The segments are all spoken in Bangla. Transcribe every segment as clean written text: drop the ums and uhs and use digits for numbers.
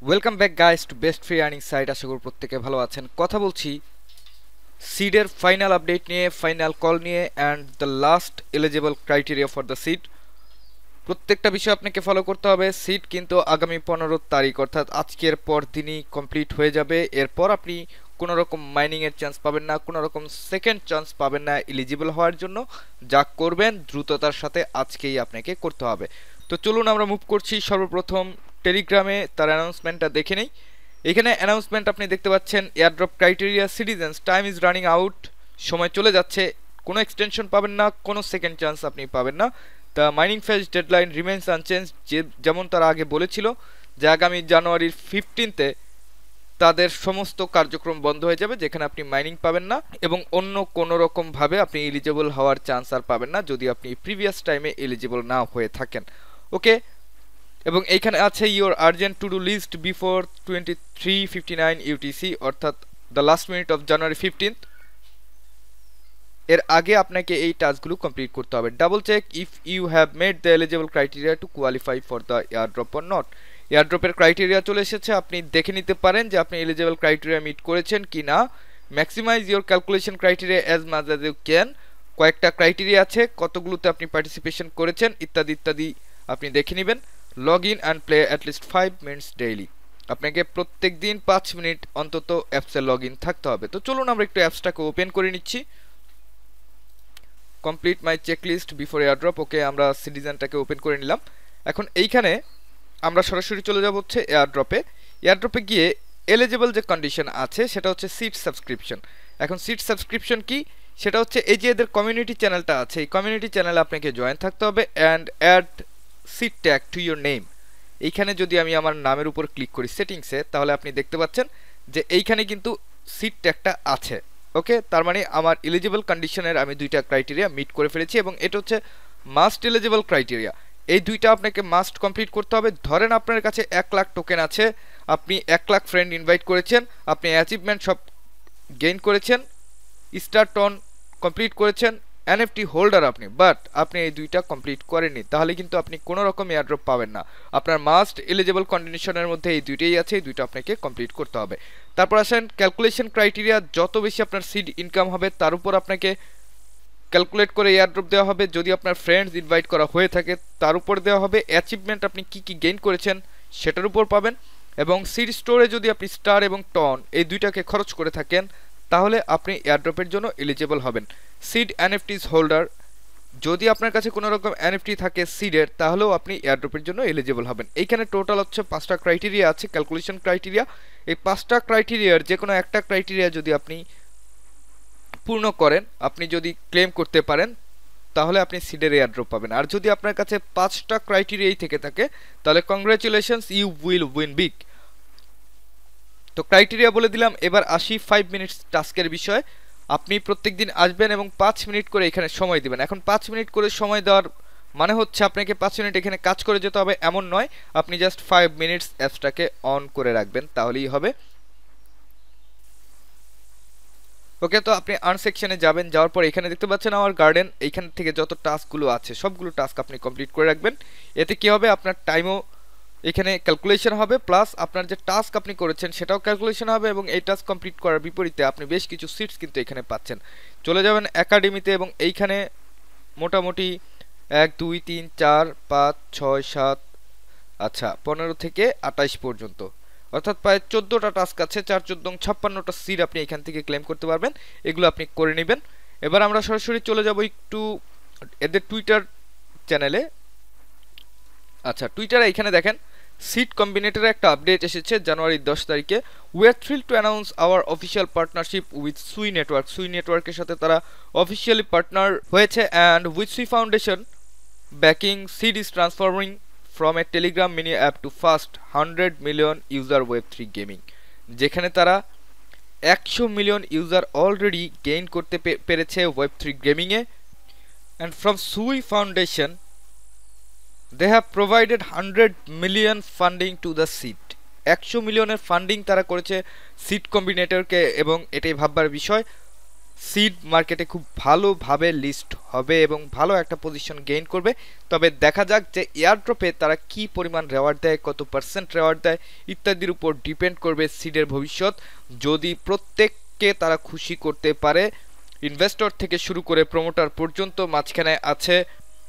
Welcome back guys to best free earning site. আশা করি প্রত্যেকে ভালো আছেন। কথা বলছি সিডের ফাইনাল আপডেট নিয়ে, ফাইনাল কল নিয়ে and the last eligible criteria for the Seed. প্রত্যেকটা বিষয় আপনাকে ফলো করতে হবে। সিট কিন্তু আগামী 15 তারিখ অর্থাৎ আজকের পর দিনই কমপ্লিট হয়ে যাবে। এরপর আপনি কোনো রকম মাইনিংয়ের চান্স পাবেন না, কোনো রকম সেকেন্ড চান্স পাবেন না এলিজিবল হওয়ার জন্য। যা করবেন দ্রুততার সাথে আজকেই আপনাকে করতে হবে। তো চলুন আমরা মুভ করছি। সর্বপ্রথম টেলিগ্রামে তার অ্যানাউন্সমেন্টটা দেখে নেই। এখানে অ্যানাউন্সমেন্ট আপনি দেখতে পাচ্ছেন, airdrop criteria citizens time is running out, সময় চলে যাচ্ছে। কোনো এক্সটেনশন পাবেন না, কোনো সেকেন্ড চান্স আপনি পাবেন না। The mining phase deadline remains unchange, যেমন তারা আগে বলেছিল যে আগামী জানুয়ারির 15-তে তাদের সমস্ত কার্যক্রম বন্ধ হয়ে যাবে, যেখানে আপনি মাইনিং পাবেন না এবং অন্য কোনো রকমভাবে আপনি এলিজিবল হওয়ার চান্স আর পাবেন না যদি আপনি প্রিভিয়াস টাইমে এলিজিবল না হয়ে থাকেন। ওকে, এবং এইখানে আছে your urgent to do list before 23:59 UTC, অর্থাৎ the last minute of January 15। এর আগে আপনাকে এই টাস্কগুলো কমপ্লিট করতে হবে। Double check if you have made the eligible criteria to qualify for the airdrop or not. এয়ারড্রপের ক্রাইটেরিয়া চলে এসেছে, আপনি দেখে নিতে পারেন যে আপনি এলিজিবল ক্রাইটেরিয়া মিট করেছেন কি না। Maximise your calculation criteria as much as you can. কয়েকটা ক্রাইটেরিয়া আছে, কতগুলোতে আপনি পার্টিসিপেশন করেছেন ইত্যাদি ইত্যাদি আপনি দেখে নেবেন। Log in and play at least 5 minutes daily. আপনাকে প্রত্যেক দিন 5 মিনিট অন্তত অ্যাপসে লগ ইন থাকতে হবে। তো চলুন আমরা একটু অ্যাপসটাকে ওপেন করে নিচ্ছি। Complete my checklist before airdrop. Okay, আমরা সিটিজেনটাকে ওপেন করে নিলাম। এখন এইখানে আমরা সরাসরি চলে যাব হচ্ছে এয়ারড্রপে। এয়ারড্রপে গিয়ে এলিজিবল যে কন্ডিশন আছে সেটা হচ্ছে সিট সাবস্ক্রিপশন। এখন সিট সাবস্ক্রিপশন কি, সেটা হচ্ছে এই যে এদের কমিউনিটি চ্যানেলটা আছে, এই কমিউনিটি চ্যানেলে আপনাকে জয়েন থাকতে হবে and add seat tag to your name. এইখানে যদি আমি আমার নামের উপর ক্লিক করি সেটিংসে, তাহলে আপনি দেখতে পাচ্ছেন যে এইখানে কিন্তু সিট ট্যাগটা আছে। ওকে, তার মানে আমার এলিজিবল কন্ডিশনের আমি দুইটা ক্রাইটেরিয়া মিট করে ফেলেছি এবং এটা হচ্ছে মাস্ট এলিজিবল ক্রাইটেরিয়া। এই দুইটা আপনাকে মাস্ট কমপ্লিট করতে হবে। ধরেন আপনার কাছে 1 লাখ টোকেন আছে, আপনি 1 লাখ ফ্রেন্ড ইনভাইট করেছেন, আপনি অ্যাচিভমেন্ট সব গেইন করেছেন, স্টার টন কমপ্লিট করেছেন, এনএফটি হোল্ডার আপনি, বাট আপনি এই দুইটা কমপ্লিট করেননি, তাহলে কিন্তু আপনি কোনো রকম এয়ারড্রপ পাবেন না। আপনার মাস্ট এলিজিবল কন্ডিশনের মধ্যে এই দুইটাই আছে, এই দুইটা আপনাকে কমপ্লিট করতে হবে। তারপর আসেন ক্যালকুলেশন ক্রাইটেরিয়া, যত বেশি আপনার সিড ইনকাম হবে তার উপর আপনাকে ক্যালকুলেট করে এয়ারড্রপ দেওয়া হবে। যদি আপনার ফ্রেন্ডস ইনভাইট করা হয়ে থাকে তার উপর দেওয়া হবে। অ্যাচিভমেন্ট আপনি কি কি গেইন করেছেন সেটার উপর পাবেন। এবং সিড স্টোরে যদি আপনি স্টার এবং টন এই দুইটাকে খরচ করে থাকেন তাহলে আপনি এয়ারড্রপের জন্য এলিজিবল হবেন। সিড এনএফটিস হোল্ডার, যদি আপনার কাছে কোনো রকম এনএফটি থাকে সিডের তাহলেও আপনি এয়ারড্রপের জন্য এলিজিবল হবেন। এইখানে টোটাল হচ্ছে 5টা ক্রাইটেরিয়া আছে ক্যালকুলেশন ক্রাইটেরিয়া। এই 5টা ক্রাইটেরিয়ার যে কোনো একটা ক্রাইটেরিয়া যদি আপনি পূর্ণ করেন, আপনি যদি ক্লেম করতে পারেন তাহলে আপনি সিডের এয়ারড্রপ পাবেন। আর যদি আপনার কাছে 5টা ক্রাইটেরিয়াই থেকে থাকে তাহলে congratulations, you will win big. তো ক্রাইটেরিয়া বলে দিলাম। এবার আসি 5 মিনিটস টাস্কের বিষয়ে। আপনি প্রত্যেক দিন আসবেন এবং 5 মিনিট করে এখানে সময় দিবেন। এখন 5 মিনিট করে সময় দেওয়ার মানে হচ্ছে আপনাকে 5 মিনিট এখানে কাজ করে যেতে হবে এমন নয়, আপনি জাস্ট 5 মিনিটস অ্যাপসটাকে অন করে রাখবেন তাহলেই হবে। ওকে, তো আপনি আর্ন সেকশনে যাবেন, যাওয়ার পর এখানে দেখতে পাচ্ছেন আমার গার্ডেন, এইখান থেকে যত টাস্কগুলো আছে সবগুলো টাস্ক আপনি কমপ্লিট করে রাখবেন। এতে কি হবে, আপনার টাইমও এখানে ক্যালকুলেশন হবে, প্লাস আপনার যে টাস্ক আপনি করেছেন সেটাও ক্যালকুলেশন হবে এবং এই টাস্ক কমপ্লিট করার বিপরীতে আপনি বেশ কিছু সিটস কিন্তু এখানে পাচ্ছেন। চলে যাবেন একাডেমিতে এবং এইখানে মোটামুটি 1 2 3 4 5 6 7 আচ্ছা 15 থেকে 28 পর্যন্ত, অর্থাৎ প্রায় 14টা টাস্ক আছে। 4 14 56টা সিট আপনি এখান থেকে ক্লেম করতে পারবেন। এগুলো আপনি করে নেবেন। এবার আমরা সরাসরি চলে যাব একটু এদের টুইটার চ্যানেলে। আচ্ছা, টুইটারে এখানে দেখেন সিট কম্বিনেটরে একটা আপডেট এসেছে জানুয়ারি 10 তারিখে। We are thrill to announce our official partnership with Sui network. Sui নেটওয়ার্কের সাথে তারা অফিসিয়ালি পার্টনার হয়েছে and with Sui foundation backing Seed is transforming from a Telegram mini app to first 100 million user ওয়েব3 গেমিং, যেখানে তারা 100 মিলিয়ন ইউজার অলরেডি গেইন করতে পেরেছে ওয়েব3 গেমিংয়ে। And from Sui foundation they have provided 100 million funding to the seed। 100 মিলিয়নের funding তারা করেছে সিট কম্বিনেটরকে এবং এটাই ভাববার বিষয়। সিড মার্কেটে খুব ভালোভাবে লিস্ট হবে এবং ভালো একটা পজিশন গেইন করবে। তবে দেখা যাক যে এয়ারড্রপে তারা কি পরিমাণ রেওয়ার্ড দেয়, কত পার্সেন্ট রেওয়ার্ড দেয় ইত্যাদির উপর ডিপেন্ড করবে সিডের ভবিষ্যৎ। যদি প্রত্যেককে তারা খুশি করতে পারে, ইনভেস্টর থেকে শুরু করে প্রমোটার পর্যন্ত, মাঝখানে আছে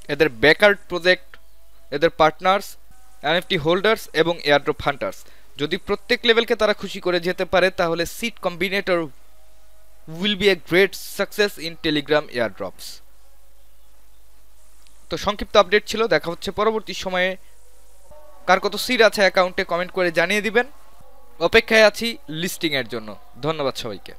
এদের ব্যাকার প্রজেক্ট, এদের পার্টনার্স, এনএফটি হোল্ডার্স এবং এয়ারড্রপ হান্টার্স, যদি প্রত্যেক লেভেলকে তারা খুশি করে যেতে পারে তাহলে seed Combinator will be a great success in Telegram airdrops। তো সংক্ষিপ্ত আপডেট ছিল, দেখা হচ্ছে পরবর্তী সময়ে। কার কত সিড আছে অ্যাকাউন্টে কমেন্ট করে জানিয়ে দিবেন। অপেক্ষায় আছি লিস্টিং এর জন্য। ধন্যবাদ সবাইকে।